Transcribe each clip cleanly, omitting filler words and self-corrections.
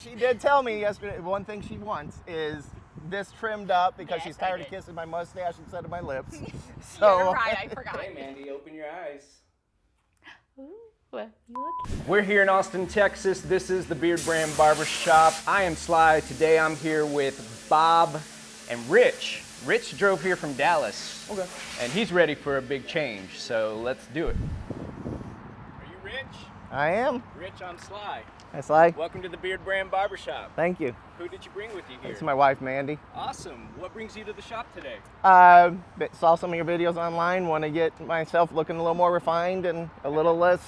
She did tell me yesterday one thing she wants is this trimmed up because Yes, she's tired I of did. kissing my mustache instead of my lips. So You're right, I forgot. Hey, Mandy, open your eyes. Ooh, you look. We're here in Austin, Texas. This is the Beardbrand Barbershop. I am Sly. Today I'm here with Bob and Rich. Rich drove here from Dallas. Okay. And he's ready for a big change, so let's do it. Are you Rich? I am. Rich, I'm Sly. That's like. Welcome to the Beardbrand Barbershop. Thank you. Who did you bring with you here? It's my wife, Mandy. Awesome. What brings you to the shop today? Saw some of your videos online. Want to get myself looking a little more refined and a little less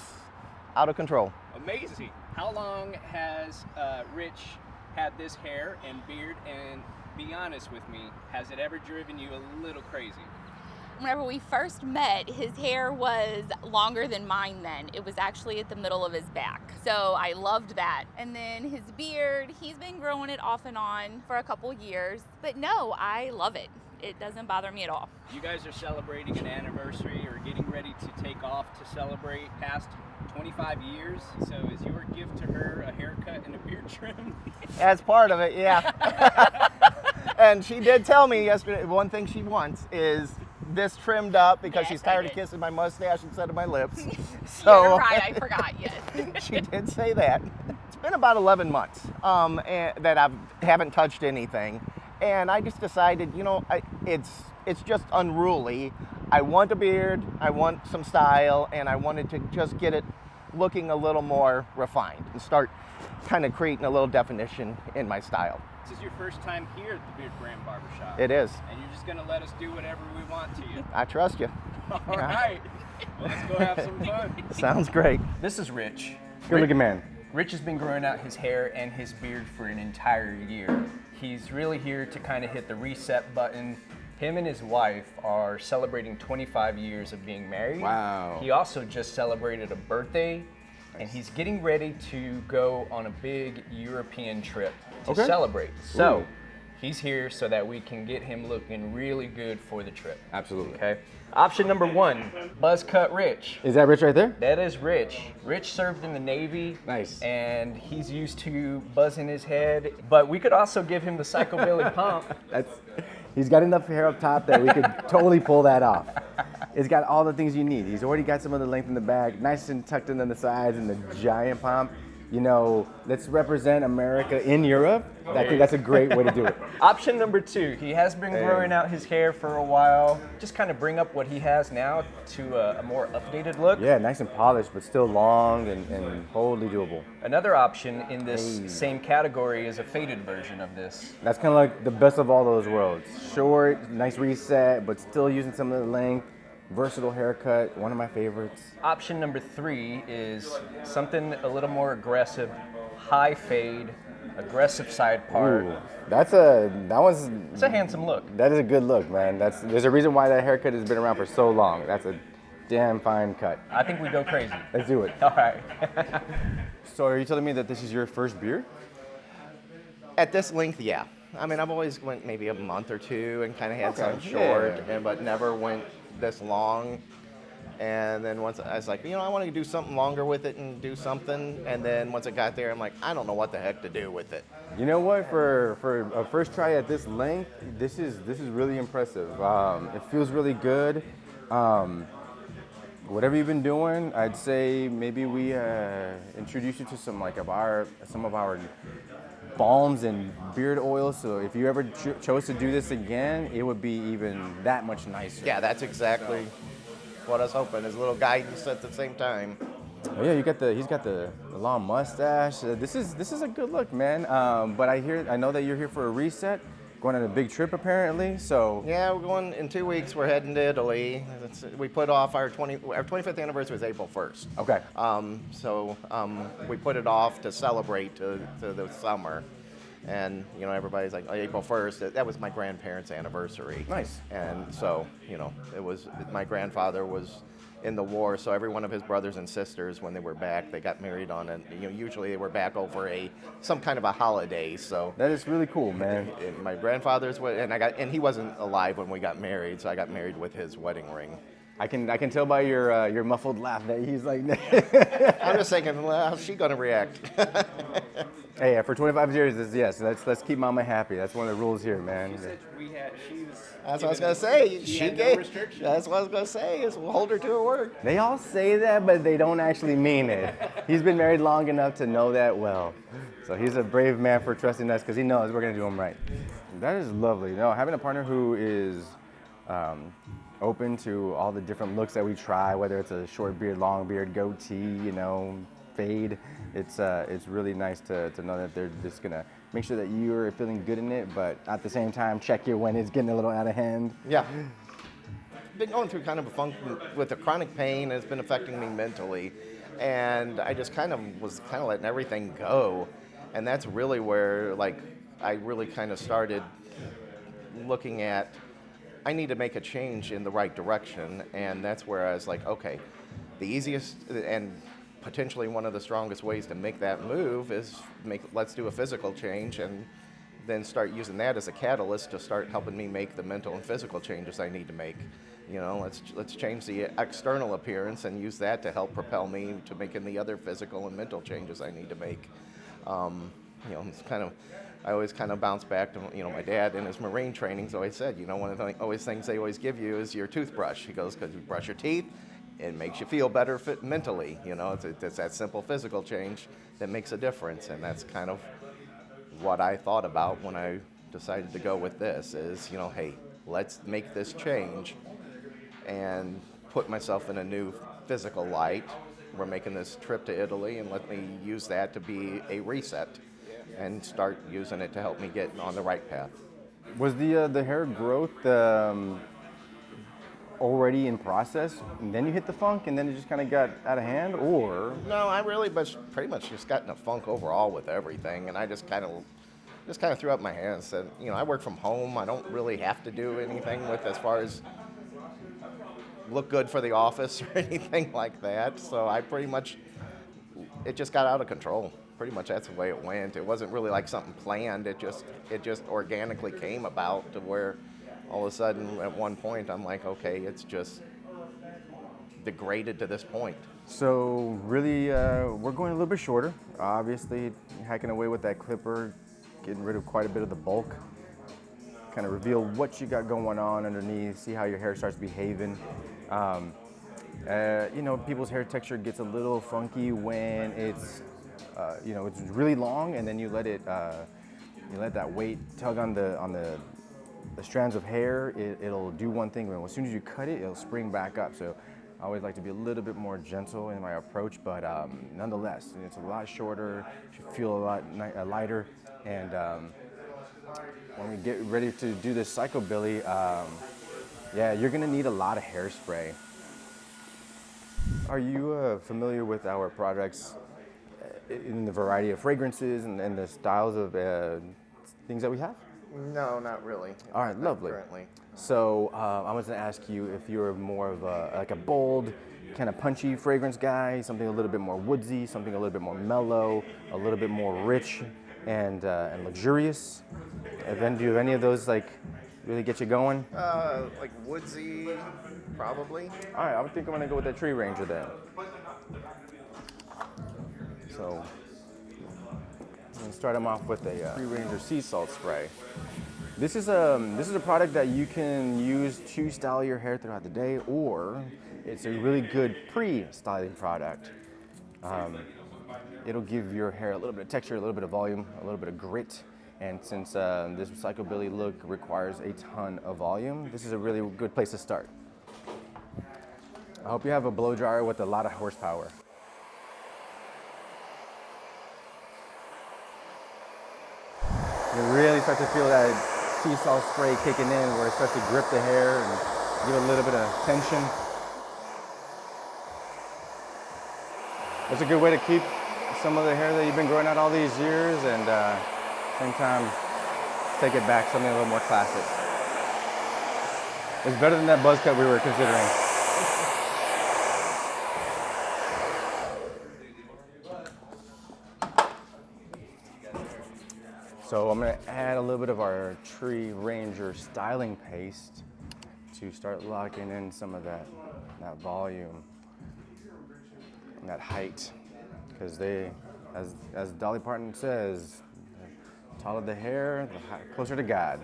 out of control. Amazing. How long has Rich had this hair and beard? And be honest with me, has it ever driven you a little crazy? Whenever we first met, his hair was longer than mine then. It was actually at the middle of his back. So I loved that. And then his beard, he's been growing it off and on for a couple years. But no, I love it. It doesn't bother me at all. You guys are celebrating an anniversary or getting ready to take off to celebrate past 25 years. So is your gift to her a haircut and a beard trim? As part of it, yeah. And she did tell me yesterday one thing she wants is this trimmed up because Yes, she's I tired of did. kissing my mustache instead of my lips. So You're right, I forgot, yes. she did say that. It's been about 11 months that I haven't touched anything. And I just decided, you know, it's just unruly. I want a beard, I want some style, and I wanted to just get it looking a little more refined and start kind of creating a little definition in my style. This is your first time here at the Beardbrand Barbershop. It is. And you're just gonna let us do whatever we want to you. I trust you. All right. Well, let's go have some fun. Sounds great. This is Rich. Good looking man. Rich has been growing out his hair and his beard for an entire year. He's really here to kind of hit the reset button. Him and his wife are celebrating 25 years of being married. Wow. He also just celebrated a birthday, and he's getting ready to go on a big European trip to Okay. celebrate. So Ooh. he's here so that we can get him looking really good for the trip. Absolutely. Okay. Option number one, buzz cut Rich. Is that Rich right there? That is Rich. Rich served in the Navy. Nice. And he's used to buzzing his head. But we could also give him the psychobilly pump. He's got enough hair up top that we could totally pull that off. It's got all the things you need. He's already got some of the length in the back, nice and tucked in on the sides, and the giant pomp. You know, let's represent America in Europe. I think that's a great way to do it. Option number two, he has been growing out his hair for a while. Just kind of bring up what he has now to a more updated look. Yeah, nice and polished, but still long and totally doable. Another option in this same category is a faded version of this. That's kind of like the best of all those worlds. Short, nice reset, but still using some of the length. Versatile haircut, one of my favorites. Option number three is something a little more aggressive, high fade, aggressive side part. Ooh, it's a handsome look. That is a good look, man. There's a reason why that haircut has been around for so long. That's a damn fine cut. I think we go crazy. Let's do it. All right. So are you telling me that this is your first beard? At this length, yeah. I mean, I've always went maybe a month or two and kind of had Okay, some short, yeah. but never went this long. And then once I was like, you know, I want to do something longer with it and do something. And then once I got there, I'm like, I don't know what the heck to do with it. You know what? For a first try at this length, this is really impressive. It feels really good. Whatever you've been doing, I'd say maybe we introduce you to some of our balms and beard oils. So if you ever chose to do this again, it would be even that much nicer. Yeah, that's exactly what I was hoping, is a little guidance at the same time. Oh yeah, he's got the long mustache. This is a good look, man. But I know that you're here for a reset, going on a big trip apparently. So Yeah, we're going in 2 weeks. We're heading to Italy. We put off our 25th anniversary was April 1st. okay. So we put it off to celebrate to the summer. And, you know, everybody's like, oh, April 1st, that was my grandparents' anniversary. Nice. And so, you know, my grandfather was in the war, so every one of his brothers and sisters, when they were back, they got married on, and usually they were back over some kind of a holiday. So That is really cool, man. my grandfather's, and he wasn't alive when we got married, so I got married with his wedding ring. I can tell by your muffled laugh that he's like. I'm just thinking, well, how's she gonna react? Hey, for 25 years, yes. Let's keep Mama happy. That's one of the rules here, man. That's what I was gonna say. She had no restrictions. That's what I was gonna say. Is we'll hold her to her word. They all say that, but they don't actually mean it. He's been married long enough to know that well. So he's a brave man for trusting us because he knows we're gonna do him right. That is lovely. No, having a partner who is open to all the different looks that we try, whether it's a short beard, long beard, goatee, fade. It's really nice to know that they're just gonna make sure that you're feeling good in it, but at the same time check you when it's getting a little out of hand. Yeah. Been going through kind of a funk with the chronic pain, and it's been affecting me mentally, and I just was letting everything go, and that's really where I really kind of started looking at I need to make a change in the right direction, and that's where I was like, okay, the easiest and potentially one of the strongest ways to make that move is let's do a physical change, and then start using that as a catalyst to start helping me make the mental and physical changes I need to make. Let's change the external appearance and use that to help propel me to making the other physical and mental changes I need to make. It's I always kind of bounce back to, my dad in his Marine trainings always said, one of the things they always give you is your toothbrush. He goes, because you brush your teeth, it makes you feel better mentally. It's that simple physical change that makes a difference. And that's kind of what I thought about when I decided to go with this is, hey, let's make this change and put myself in a new physical light. We're making this trip to Italy, and let me use that to be a reset and start using it to help me get on the right path. Was the hair growth already in process, and then you hit the funk, and then it just kind of got out of hand, or? No, I really pretty much just got in a funk overall with everything, and I just kind of threw up my hands and said, I work from home. I don't really have to do anything with as far as look good for the office or anything like that. So it just got out of control. Pretty much that's the way it went. It wasn't really like something planned. It just organically came about to where all of a sudden at one point I'm like, okay, it's just degraded to this point. So really, we're going a little bit shorter. Obviously, hacking away with that clipper, getting rid of quite a bit of the bulk. Kind of reveal what you got going on underneath, see how your hair starts behaving. People's hair texture gets a little funky when it's really long, and then you let that weight tug on the strands of hair. It'll do one thing, but as soon as you cut it, it'll spring back up. So I always like to be a little bit more gentle in my approach, but nonetheless, it's a lot shorter. You feel a lot lighter, and when we get ready to do this psychobilly, you're gonna need a lot of hairspray. Are you familiar with our products in the variety of fragrances and the styles of things that we have? No, not really. All right, lovely. Currently. So I was going to ask you if you're more of a bold, kind of punchy fragrance guy, something a little bit more woodsy, something a little bit more mellow, a little bit more rich and luxurious. And then do any of those really get you going? Like woodsy, probably. All right, I think I'm going to go with that Tree Ranger then. So I'm going to start them off with a Tree Ranger sea salt spray. This is a product that you can use to style your hair throughout the day, or it's a really good pre-styling product. It'll give your hair a little bit of texture, a little bit of volume, a little bit of grit. And since this psychobilly look requires a ton of volume, this is a really good place to start. I hope you have a blow dryer with a lot of horsepower. You really start to feel that sea salt spray kicking in, where it starts to grip the hair and give it a little bit of tension. It's a good way to keep some of the hair that you've been growing out all these years, and same time take it back, something a little more classic. It's better than that buzz cut we were considering. So I'm going to add a little bit of our Tree Ranger styling paste to start locking in some of that that volume, and that height. Because they, as Dolly Parton says, the taller the hair, the closer to God.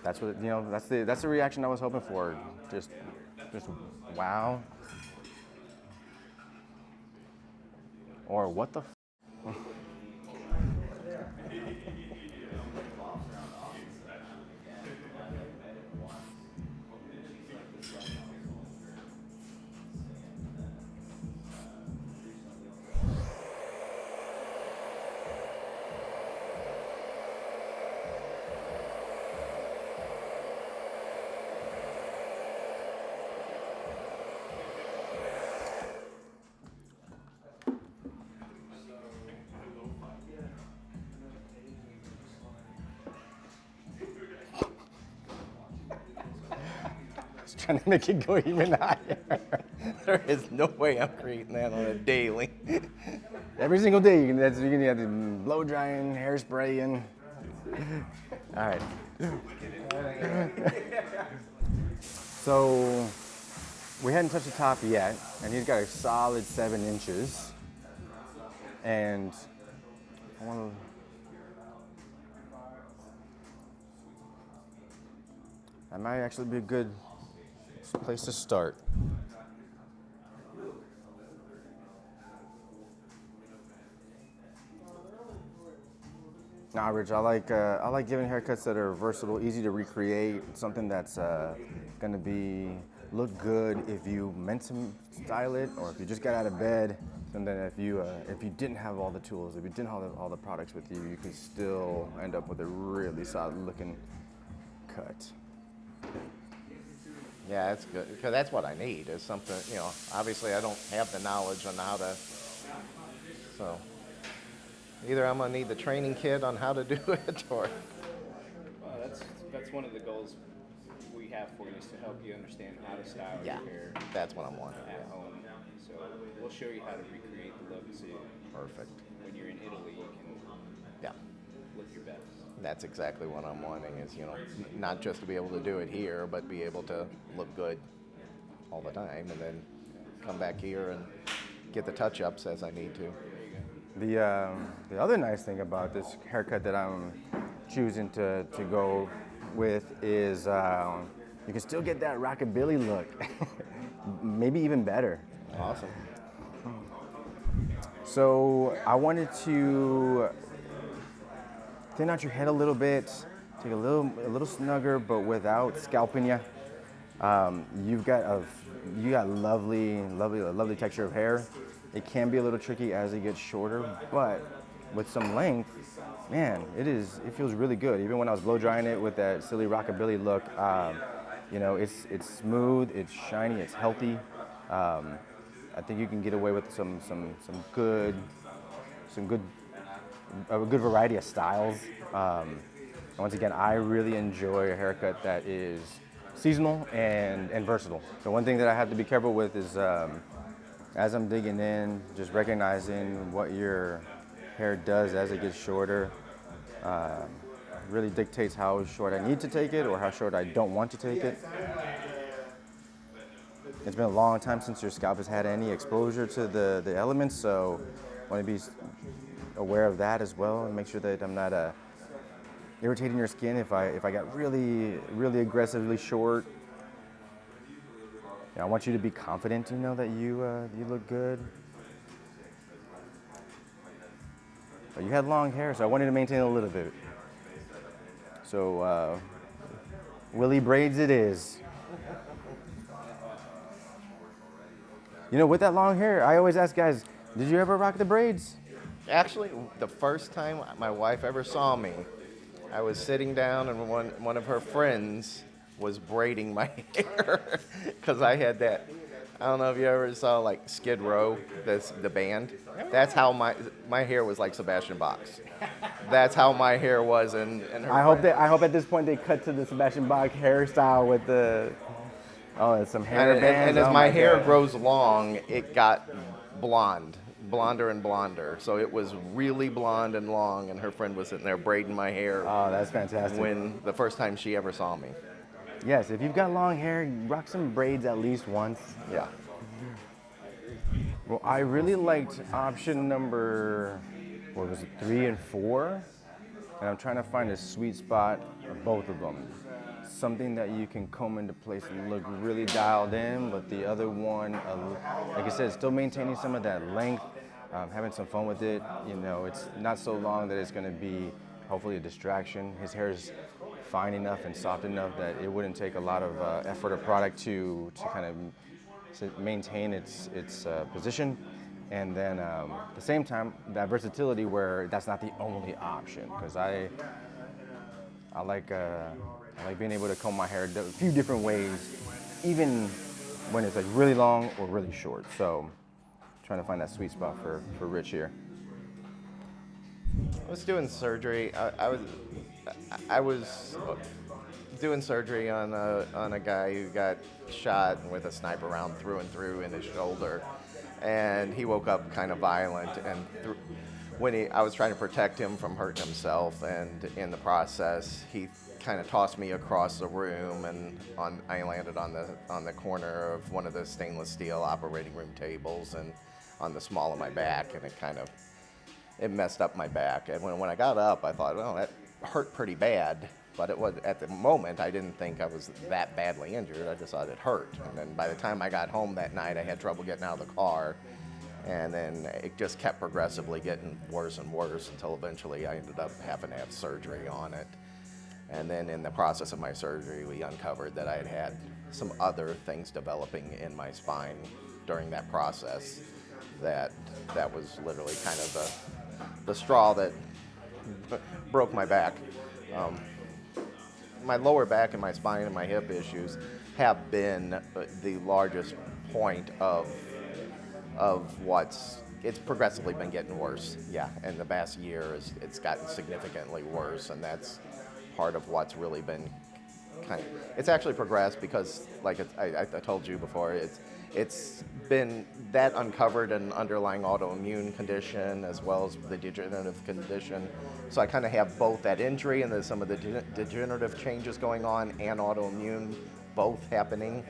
That's what, you know, that's the reaction I was hoping for. Just wow. Or what the f. Trying to make it go even higher. There is no way I'm creating that on a daily. Every single day, you can have to blow drying, hairspraying. All right. So we hadn't touched the top yet, and he's got a solid 7 inches. And I want to. That might actually be a good place to start. Nah, Rich, I like giving haircuts that are versatile, easy to recreate, something that's gonna look good if you meant to style it, or if you just got out of bed. And then if you didn't have all the tools, if you didn't have all the products with you, you could still end up with a really solid looking cut. Yeah, that's good, because that's what I need is something, you know, obviously I don't have the knowledge on how to, so either I'm going to need the training kit on how to do it, or... Well, that's one of the goals we have for you, is to help you understand how to style your hair that's what I'm wanting. at home. So we'll show you how to recreate the look, so Perfect. when you're in Italy, you can look your best. That's exactly what I'm wanting is, you know, not just to be able to do it here, but be able to look good all the time, and then come back here and get the touch-ups as I need to. The other nice thing about this haircut that I'm choosing to go with is you can still get that rockabilly look, maybe even better. Awesome. So I wanted to thin out your head a little bit, take a little snugger, but without scalping you. You got lovely texture of hair. It can be a little tricky as it gets shorter, but with some length, man, it feels really good. Even when I was blow drying it with that silly rockabilly look, you know, it's smooth, it's shiny, it's healthy. I think you can get away with a good variety of styles. And once again, I really enjoy a haircut that is seasonal and versatile. So one thing that I have to be careful with is as I'm digging in, just recognizing what your hair does as it gets shorter. Really dictates how short I need to take it or how short I don't want to take it. It's been a long time since your scalp has had any exposure to the elements, so I want to be aware of that as well and make sure that I'm not irritating your skin if I got really aggressively short. I want you to be confident, you know, that you look good. But you had long hair, so I wanted to maintain a little bit. So Willie braids it is. You know, with that long hair, I always ask guys, did you ever rock the braids? Actually, the first time my wife ever saw me, I was sitting down and one of her friends was braiding my hair because I had that. I don't know if you ever saw like Skid Row, the band. That's how my hair was like Sebastian Bach's. That's how my hair was in her. I hope at this point they cut to the Sebastian Bach hairstyle with it's some hair bands. And as my hair grows long, it got blonde blonder and blonder. So it was really blonde and long, and her friend was sitting there braiding my hair Oh, that's fantastic. when the first time she ever saw me. Yes, if you've got long hair, rock some braids at least once. Yeah. Well, I really liked option number, what was it, 3 and 4? And I'm trying to find a sweet spot of both of them. Something that you can comb into place and look really dialed in, but the other one, like I said, still maintaining some of that length, having some fun with it. You know, it's not so long that it's going to be hopefully a distraction. His hair is fine enough and soft enough that it wouldn't take a lot of effort or product to kind of maintain its position, and then at the same time that versatility where that's not the only option, because I like being able to comb my hair a few different ways, even when it's like really long or really short. So trying to find that sweet spot for Rich here. I was doing surgery. I was doing surgery on a guy who got shot with a sniper round through and through in his shoulder, and he woke up kind of violent. And I was trying to protect him from hurting himself, and in the process, he kind of tossed me across the room, and I landed on the corner of one of the stainless steel operating room tables, and on the small of my back, and it messed up my back. And when I got up, I thought, well, that hurt pretty bad. But it was, at the moment, I didn't think I was that badly injured. I just thought it hurt. And then by the time I got home that night, I had trouble getting out of the car. And then it just kept progressively getting worse and worse until eventually I ended up having to have surgery on it. And then in the process of my surgery, we uncovered that I had had some other things developing in my spine during that process. That was literally kind of the straw that broke my back. My lower back and my spine and my hip issues have been the largest point of it's progressively been getting worse. Yeah, in the past year, it's gotten significantly worse, and that's part of what's really been it's actually progressed because, like I told you before, it's been that uncovered an underlying autoimmune condition as well as the degenerative condition. So I kind of have both that injury and then some of the degenerative changes going on and autoimmune both happening.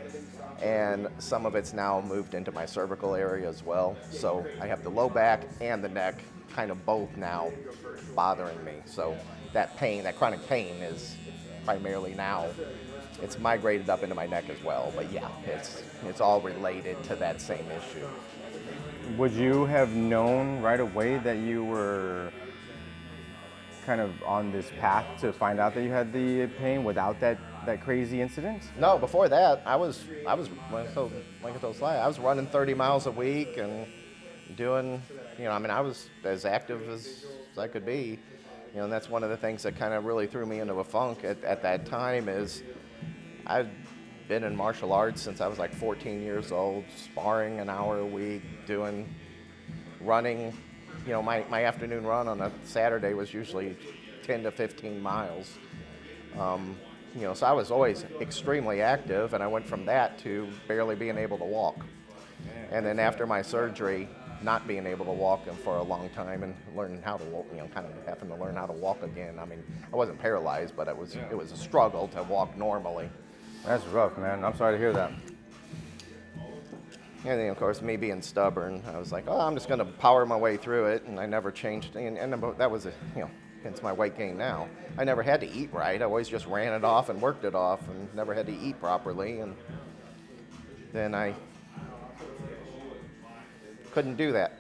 And some of it's now moved into my cervical area as well. So I have the low back and the neck kind of both now bothering me. So that pain, that chronic pain is primarily now, it's migrated up into my neck as well. But yeah, it's all related to that same issue. Would you have known right away that you were kind of on this path to find out that you had the pain without that crazy incident? No, before that, I was like I told Sly, I was running 30 miles a week and doing, I was as active as I could be. And that's one of the things that kind of really threw me into a funk at that time is I've been in martial arts since I was like 14 years old, sparring an hour a week, running. My afternoon run on a Saturday was usually 10 to 15 miles. So I was always extremely active, and I went from that to barely being able to walk. And then after my surgery, not being able to walk for a long time and learning how to walk, kind of having to learn how to walk again. I mean, I wasn't paralyzed, but it was a struggle to walk normally. That's rough, man. I'm sorry to hear that. And then, of course, me being stubborn, I was like, I'm just going to power my way through it, and I never changed. And that was, hence my weight gain now. I never had to eat right. I always just ran it off and worked it off and never had to eat properly. And then I couldn't do that.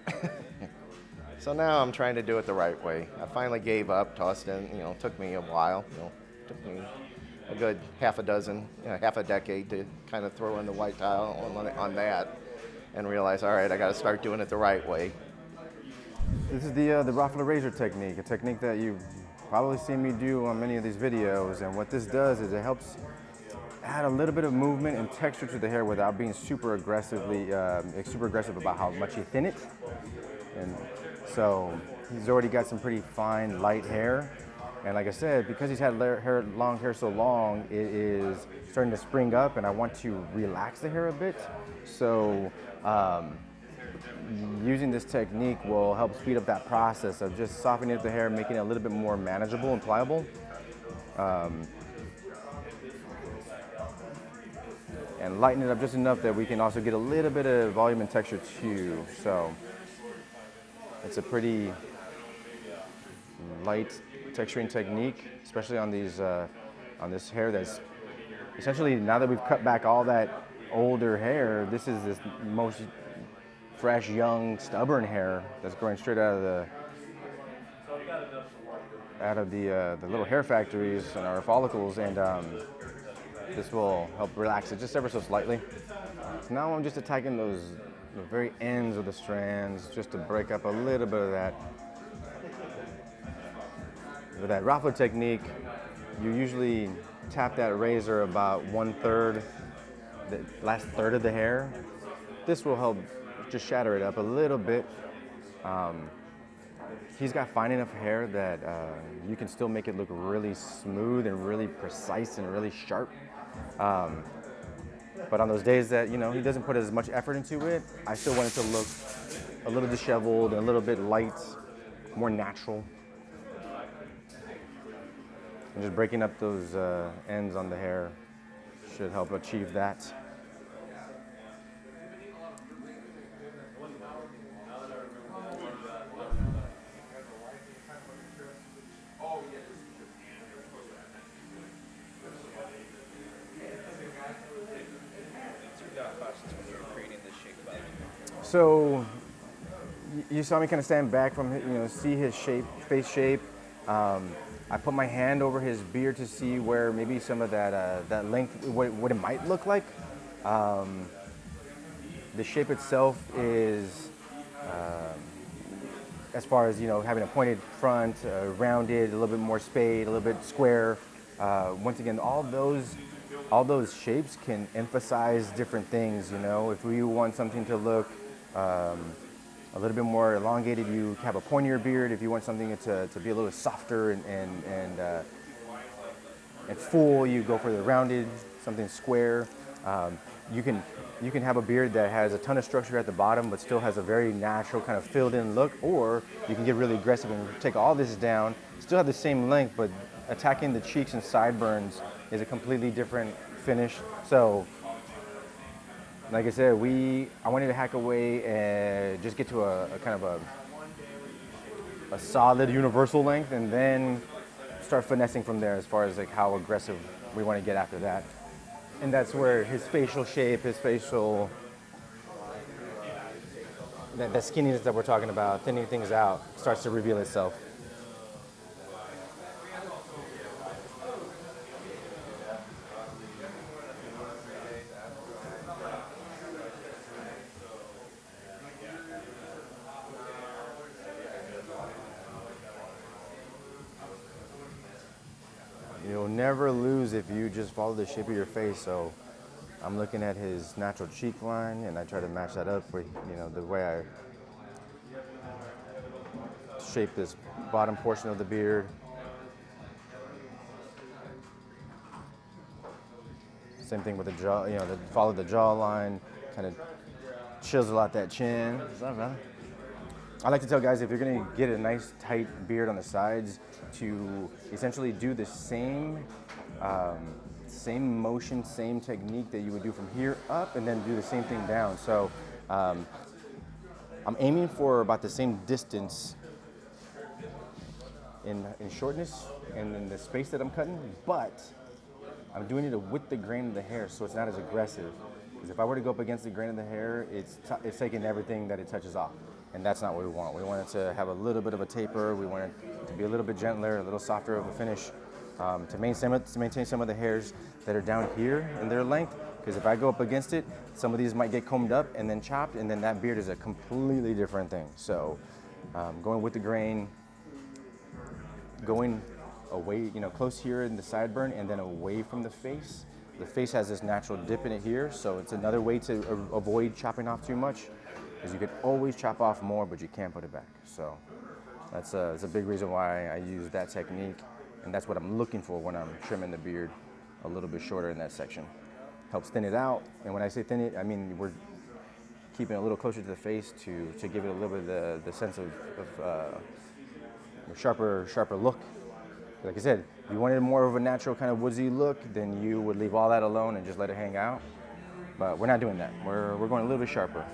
So now I'm trying to do it the right way. I finally gave up, tossed in, it took me a while. Took me a good half a decade to kind of throw in the white tile on that and realize, all right, I got to start doing it the right way. This is the Ruffler razor technique, a technique that you've probably seen me do on many of these videos. And what this does is it helps add a little bit of movement and texture to the hair without being super aggressive about how much you thin it. And so he's already got some pretty fine, light hair. And like I said, because he's had long hair so long, it is starting to spring up, and I want to relax the hair a bit. So using this technique will help speed up that process of just softening up the hair, making it a little bit more manageable and pliable. And lighten it up just enough that we can also get a little bit of volume and texture too. So it's a pretty light texturing technique, especially on these on this hair that's essentially, now that we've cut back all that older hair, this is this most fresh, young, stubborn hair that's growing straight out of the little hair factories and our follicles, and this will help relax it just ever so slightly. So now I'm just attacking the very ends of the strands just to break up a little bit of that. With that ruffler technique, you usually tap that razor about 1/3, the last third of the hair. This will help just shatter it up a little bit. He's got fine enough hair that you can still make it look really smooth and really precise and really sharp. But on those days that, you know, he doesn't put as much effort into it, I still want it to look a little disheveled and a little bit light, more natural. And just breaking up those ends on the hair should help achieve that. So you saw me kind of stand back from, you know, see his shape, face shape. I put my hand over his beard to see where maybe some of that length, what it might look like. The shape itself is, as far as, you know, having a pointed front, rounded, a little bit more spade, a little bit square. Once again, all those shapes can emphasize different things. You know, if we want something to look a little bit more elongated, you have a pointier beard. If you want something to be a little softer and full, you go for the rounded, something square. You can have a beard that has a ton of structure at the bottom, but still has a very natural kind of filled-in look. Or you can get really aggressive and take all this down, still have the same length, but attacking the cheeks and sideburns is a completely different finish. So, like I said, I wanted to hack away and just get to a kind of a solid universal length, and then start finessing from there as far as like how aggressive we want to get after that. And that's where his facial shape, that skinniness that we're talking about, thinning things out, starts to reveal itself. You'll never lose if you just follow the shape of your face. So I'm looking at his natural cheek line, and I try to match that up with, you know, the way I shape this bottom portion of the beard. Same thing with the jaw, you know, follow the jawline, kind of chisel out that chin. What's up, brother? I like to tell guys, if you're gonna get a nice tight beard on the sides, to essentially do the same motion, same technique that you would do from here up, and then do the same thing down. So I'm aiming for about the same distance in shortness and in the space that I'm cutting, but I'm doing it with the grain of the hair, so it's not as aggressive. Because if I were to go up against the grain of the hair, it's taking everything that it touches off. And that's not what we want. We want it to have a little bit of a taper. We want it to be a little bit gentler, a little softer of a finish, to maintain some of the hairs that are down here in their length. Because if I go up against it, some of these might get combed up and then chopped, and then that beard is a completely different thing. So going with the grain, going away, you know, close here in the sideburn and then away from the face. The face has this natural dip in it here, so it's another way to avoid chopping off too much. Because you could always chop off more, but you can't put it back. So that's a big reason why I use that technique, and that's what I'm looking for when I'm trimming the beard a little bit shorter in that section. Helps thin it out, and when I say thin it, I mean keeping it a little closer to the face to give it a little bit of the sense of sharper look. Like I said, if you wanted more of a natural kind of woodsy look, then you would leave all that alone and just let it hang out. But we're not doing that. We're going a little bit sharper.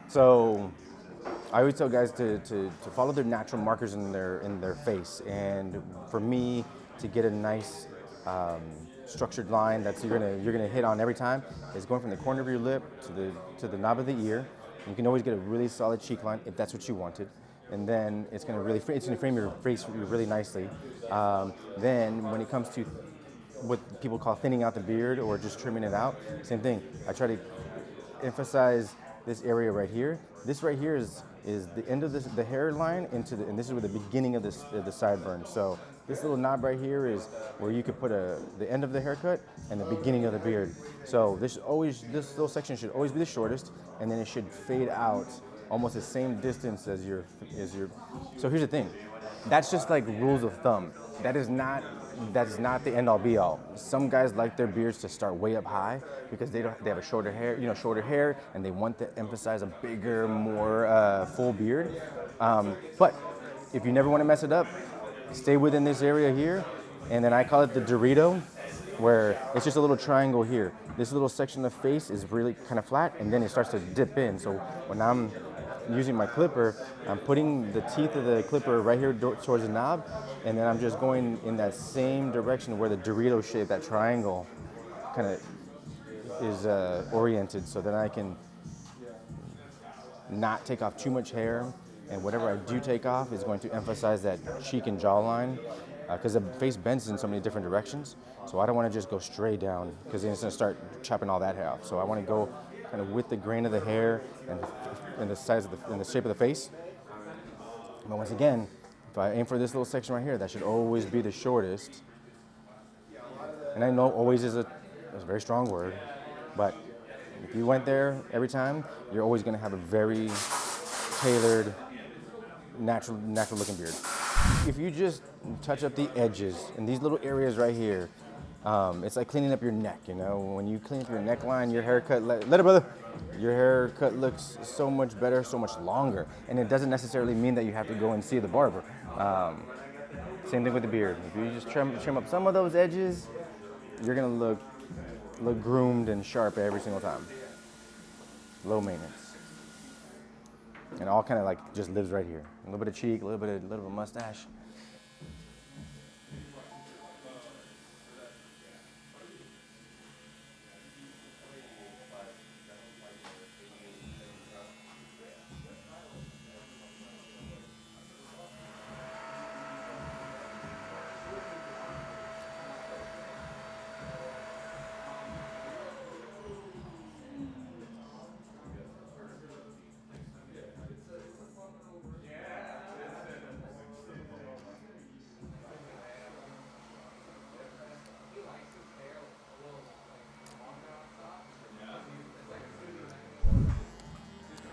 So I always tell guys to follow their natural markers in their face, and for me to get a nice structured line that you're gonna hit on every time is going from the corner of your lip to the knob of the ear. You can always get a really solid cheek line if that's what you wanted, and then it's gonna frame your face really nicely. Then when it comes to what people call thinning out the beard or just trimming it out, same thing. I try to emphasize this area right here. This right here is the end of the hairline and this is where the beginning of the sideburn. So this little knob right here is where you could put the end of the haircut and the beginning of the beard. So this little section should always be the shortest, and then it should fade out almost the same distance as your. So here's the thing, that's just like rules of thumb. That's not the end all be all. Some guys like their beards to start way up high because they have a shorter hair, and they want to emphasize a bigger, more full beard. But if you never want to mess it up, stay within this area here, and then I call it the Dorito, where it's just a little triangle here. This little section of the face is really kind of flat, and then it starts to dip in. So when I'm using my clipper, I'm putting the teeth of the clipper right here towards the knob, and then I'm just going in that same direction where the Dorito shape, that triangle, kind of is oriented, so that I can not take off too much hair, and whatever I do take off is going to emphasize that cheek and jawline, because the face bends in so many different directions. So I don't want to just go straight down, because then it's going to start chopping all that hair off. So I want to go kind of with the grain of the hair and the size of and the shape of the face. But once again, if I aim for this little section right here, that should always be the shortest. And I know always is a very strong word, but if you went there every time, you're always going to have a very tailored, natural looking beard. If you just touch up the edges and these little areas right here, it's like cleaning up your neck. When you clean up your neckline, your haircut, let it, brother. Your haircut looks so much better, so much longer, and it doesn't necessarily mean that you have to go and see the barber. Same thing with the beard. If you just trim up some of those edges, you're gonna look groomed and sharp every single time. Low maintenance, and all kind of like just lives right here. A little bit of cheek, a little bit of a mustache.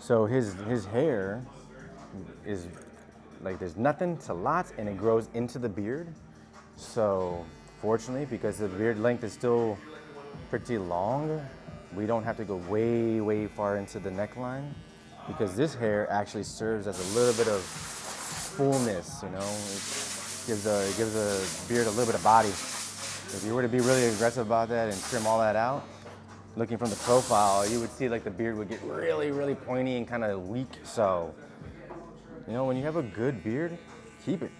So his hair is like there's nothing to lots, and it grows into the beard. So fortunately, because the beard length is still pretty long, we don't have to go way far into the neckline, because this hair actually serves as a little bit of fullness. It gives a beard a little bit of body. If you were to be really aggressive about that and trim all that out, looking from the profile, you would see like the beard would get really pointy and kind of weak. So, when you have a good beard, keep it.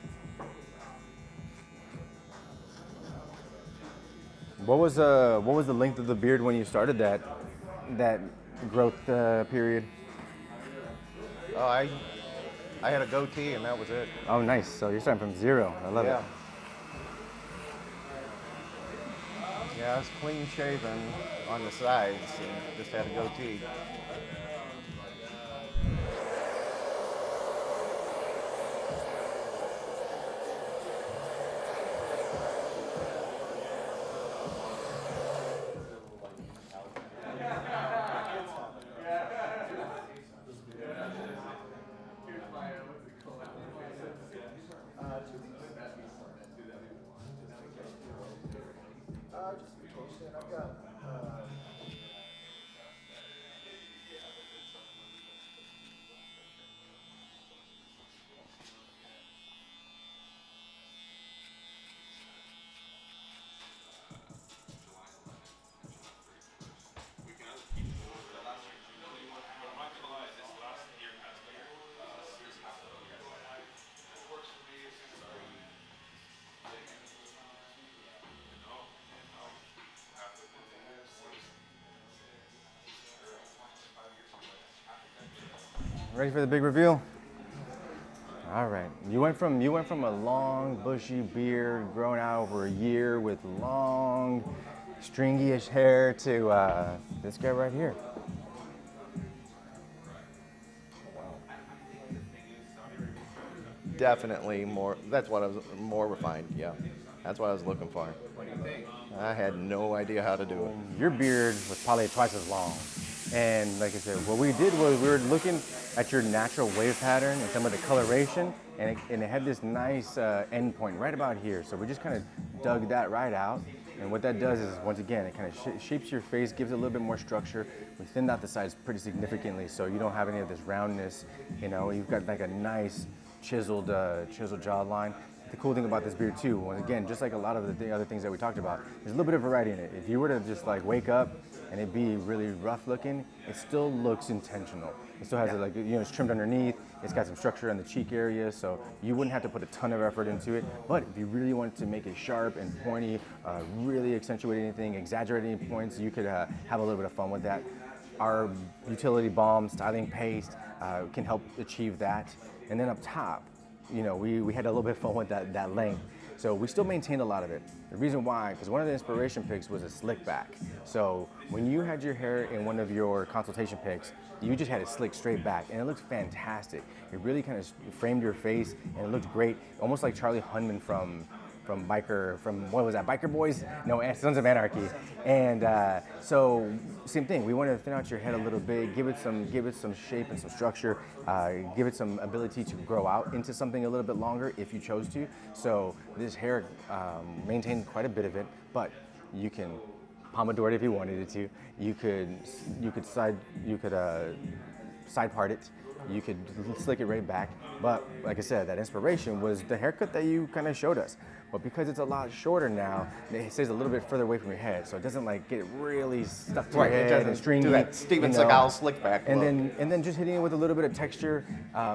What was the length of the beard when you started that growth period? Oh, I had a goatee and that was it. Oh, nice. So you're starting from zero. I love it. Yeah, I was clean shaven on the sides and just had a goatee. Ready for the big reveal? All right. You went from a long, bushy beard growing out over a year with long, stringy-ish hair to this guy right here. Definitely more. That's what I was more refined. Yeah, that's what I was looking for. What do you think? I had no idea how to do it. Your beard was probably twice as long. And like I said, what we did was we were looking at your natural wave pattern and some of the coloration, and it had this nice end point right about here. So we just kind of dug that right out. And what that does is, once again, it kind of shapes your face, gives it a little bit more structure. We thinned out the sides pretty significantly, so you don't have any of this roundness. You know, you've got like a nice chiseled jawline. The cool thing about this beard too, once again, just like a lot of the other things that we talked about, there's a little bit of variety in it. If you were to just like wake up and it be really rough looking, it still looks intentional. It still has like, you know, it's trimmed underneath. It's got some structure on the cheek area, so you wouldn't have to put a ton of effort into it. But if you really wanted to make it sharp and pointy, really accentuate anything, exaggerate any points, you could have a little bit of fun with that. Our utility balm styling paste can help achieve that. And then up top, you know, we had a little bit of fun with that length. So we still maintained a lot of it. The reason why, because one of the inspiration pics was a slick back. So when you had your hair in one of your consultation pics, you just had it slick straight back, and it looked fantastic. It really kind of framed your face, and it looked great, almost like Charlie Hunman from what was that, Biker Boys? No, Sons of Anarchy. And so same thing, we wanted to thin out your head a little bit, give it some shape and some structure, give it some ability to grow out into something a little bit longer if you chose to. So this hair maintained quite a bit of it, but you can pompadour it if you wanted it to. You could side part it. You could slick it right back. But like I said, that inspiration was the haircut that you kind of showed us. But because it's a lot shorter now, it stays a little bit further away from your head, so it doesn't like get really stuck to your head and stringy. Do that Steven Seagal slick back and look. then just hitting it with a little bit of texture.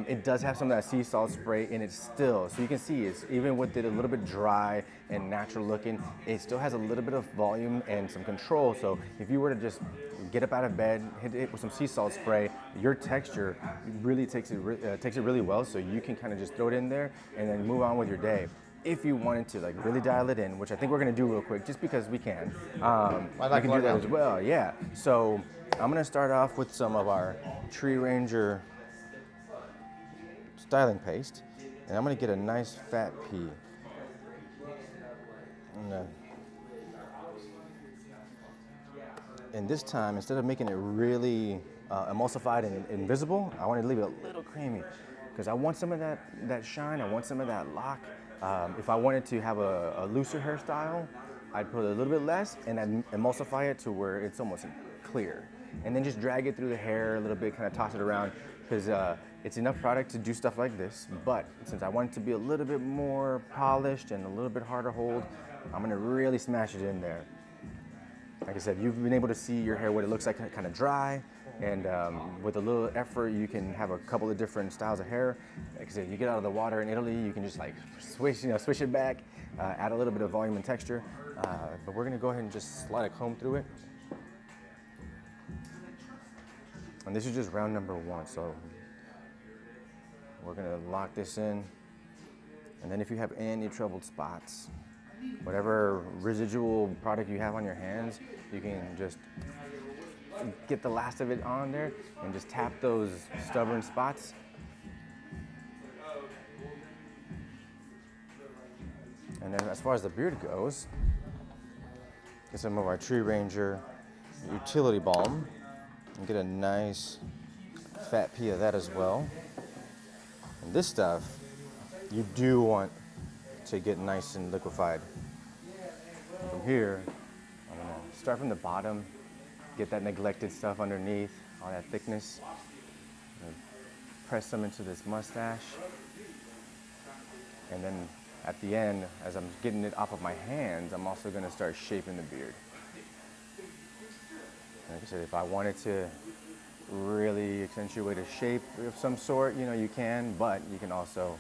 It does have some of that sea salt spray in it still, so you can see it's even with it a little bit dry and natural looking. It still has a little bit of volume and some control. So if you were to just get up out of bed, hit it with some sea salt spray, your texture really takes it really well. So you can kind of just throw it in there and then move on with your day. If you wanted to like really dial it in, which I think we're gonna do real quick, just because we can. I can do that as well, yeah. So I'm gonna start off with some of our Tree Ranger styling paste, and I'm gonna get a nice fat pea. And this time, instead of making it really emulsified and invisible, I want to leave it a little creamy, because I want some of that shine, I want some of that lock. If I wanted to have a looser hairstyle, I'd put a little bit less and then emulsify it to where it's almost clear. And then just drag it through the hair a little bit, kind of toss it around, because it's enough product to do stuff like this. But since I want it to be a little bit more polished and a little bit harder to hold, I'm gonna really smash it in there. Like I said, you've been able to see your hair, what it looks like, kind of dry. And with a little effort, you can have a couple of different styles of hair. Like I said, you get out of the water in Italy, you can just like swish it back, add a little bit of volume and texture. But we're gonna go ahead and just slide a comb through it. And this is just round number 1, so we're gonna lock this in. And then if you have any troubled spots, whatever residual product you have on your hands, you can just get the last of it on there and just tap those stubborn spots. And then as far as the beard goes, get some of our Tree Ranger utility balm and get a nice fat pea of that as well. And this stuff, you do want to get nice and liquefied. And from here, I'm gonna start from the bottom, get that neglected stuff underneath, all that thickness. Press some into this mustache. And then at the end, as I'm getting it off of my hands, I'm also gonna start shaping the beard. Like I said, if I wanted to really accentuate a shape of some sort, you know, you can, but you can also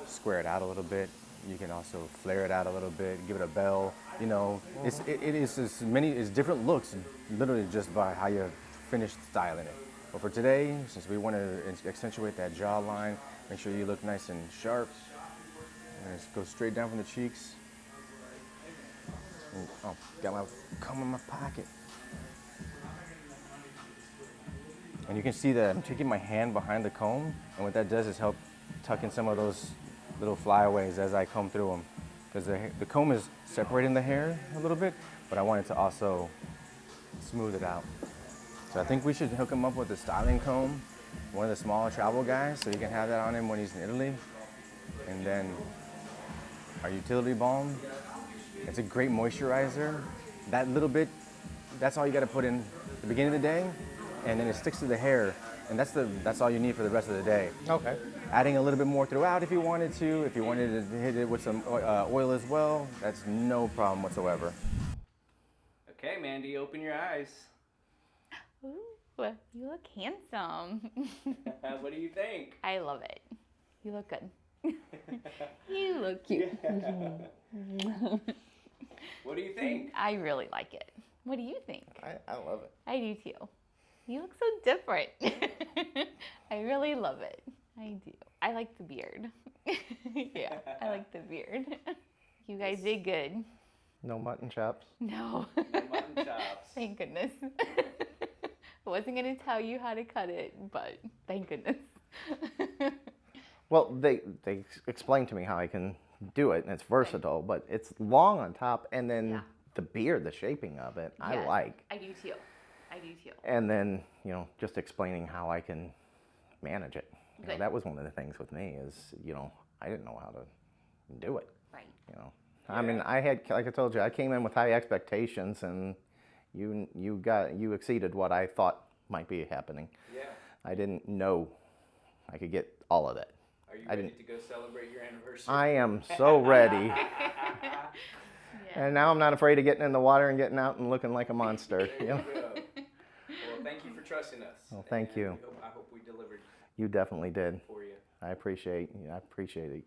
square it out a little bit. You can also flare it out a little bit, give it a bell. You know, it is as different looks, literally just by how you finish styling it. But for today, since we want to accentuate that jawline, make sure you look nice and sharp. And just go straight down from the cheeks. And, oh, got my comb in my pocket. And you can see that I'm taking my hand behind the comb, and what that does is help tuck in some of those little flyaways as I comb through them. Because the comb is separating the hair a little bit, but I want it to also smooth it out. So I think we should hook him up with a styling comb, one of the smaller travel guys, so you can have that on him when he's in Italy. And then our utility balm. It's a great moisturizer. That little bit, that's all you got to put in at the beginning of the day, and then it sticks to the hair, and that's all you need for the rest of the day. Okay. Adding a little bit more throughout if you wanted to. If you wanted to hit it with some oil as well, that's no problem whatsoever. Okay, Mandy, open your eyes. Ooh, you look handsome. What do you think? I love it. You look good. You look cute. What do you think? I really like it. What do you think? I love it. I do too. You look so different. I really love it. I do. I like the beard. Yeah, I like the beard. You guys did good. No mutton chops. No. No mutton chops. Thank goodness. I wasn't going to tell you how to cut it, but thank goodness. Well, they explained to me how I can do it, and it's versatile, but it's long on top, and then the beard, the shaping of it, I Yes, like. I do too. I do too. And then, just explaining how I can manage it. Good. That was one of the things with me is, I didn't know how to do it. Right. I mean, I had, like I told you, I came in with high expectations, and you exceeded what I thought might be happening. Yeah. I didn't know I could get all of it. Are you ready to go celebrate your anniversary? I am so ready. Yeah. And now I'm not afraid of getting in the water and getting out and looking like a monster. There you go. Well, thank you for trusting us. Well, thank you. I hope we delivered You definitely did. for you. I appreciate it.